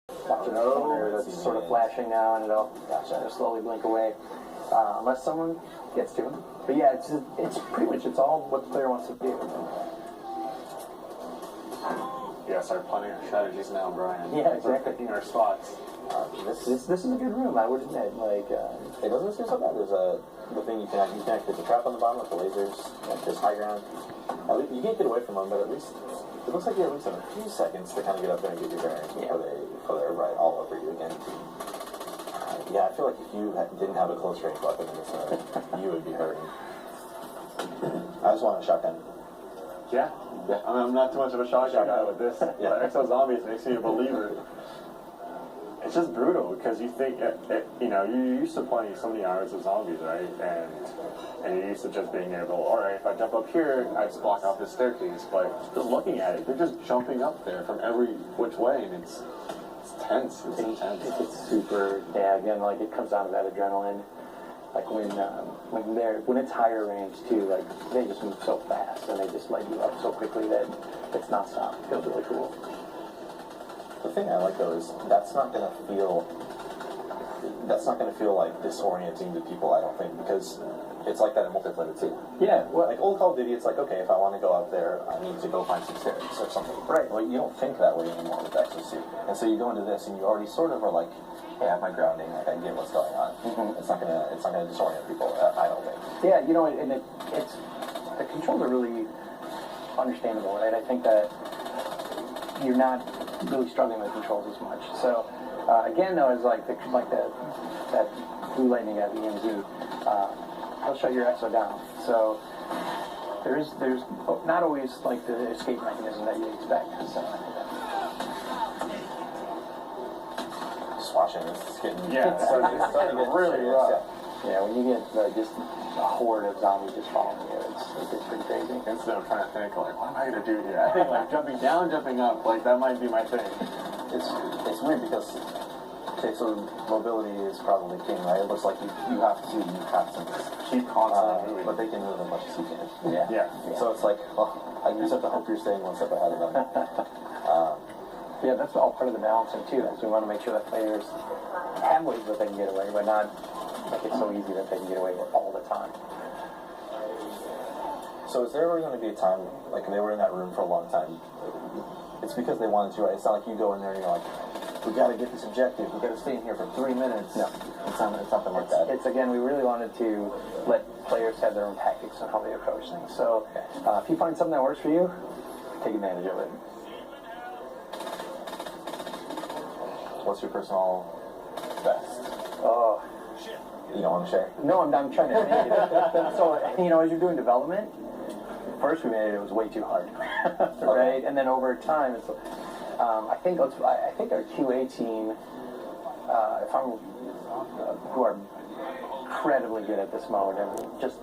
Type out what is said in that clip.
Watch the corner that's sort of flashing now, and it'll slowly blink away, unless someone gets to him. But yeah, it's pretty much it's all what the player wants to do. Yeah, start planning our strategies now, Brian. Yeah, exactly. We're picking our spots. This is a good room, I would admit. Like, it doesn't seem so bad. There's the thing you can activate the trap on the bottom with the lasers, like this high ground. At least, you can't get away from them, but at least it looks like you at least have a few seconds to kind of get up there and get your bearings before they're right all over you again. Yeah, I feel like if you didn't have a close range weapon in this room, you would be hurting. I just want a shotgun. Yeah. I mean, I'm not too much of a shotgun guy with this. Yeah. Exo-zombies makes me a believer. It's just brutal because you think, you know, you're used to playing so many hours of zombies, right? And you're used to just being able, all right, if I jump up here, I just block off this staircase. But just looking at it, they're just jumping up there from every which way, and it's tense. It's intense. It's super. Yeah, again, like it comes down to that adrenaline. Like when it's higher range too, like they just move so fast and they just light you up so quickly that it's nonstop. It feels really cool. The thing I like though is that's not gonna feel like disorienting to people, I don't think, because it's like that in multiplayer too. Yeah, well, like old Call of Duty, it's like, okay, if I want to go out there, I need to go find some stairs or something. Right. Well, you don't think that way anymore with Exo-suit, and so you go into this and you already sort of are like, hey, I have my grounding, like I get what's going on. Mm-hmm. It's not gonna disorient people. I don't think. Yeah, you know, and it's the controls are really understandable, right? I think that you're not really struggling with controls as much. So again, though, it's like that blue lightning at the EMZ. He'll shut your Exo down. So there's not always like the escape mechanism that you expect. So. Just watching this, it's getting it's starting to get really rough. Yeah, when you get just a horde of zombies just following you, it's pretty crazy. Instead of trying to think, like, what am I going to do here? I think, like, jumping down, jumping up, like, that might be my thing. It's weird because, okay, so mobility is probably king, right? It looks like you have to keep constantly moving. But they can move as much as you can. Yeah. So it's like, well, you just have to hope you're staying one step ahead of them. Yeah, that's all part of the balancing, too, is we want to make sure that players have ways that they can get away, but not make it so easy that they can get away all the time. So is there ever going to be a time, like they were in that room for a long time, it's because they wanted to, right? It's not like you go in there and you're like, we got to get this objective, we got to stay in here for 3 minutes. No. It's something like that. It's again, we really wanted to let players have their own tactics on how they approach things. So if you find something that works for you, take advantage of it. What's your personal best? Oh. You don't want to share? No, I'm trying to make it. So, you know, as you're doing development, first we made it was way too hard, right? Okay. And then over time, it's, I think our QA team, who are incredibly good at this mode, and just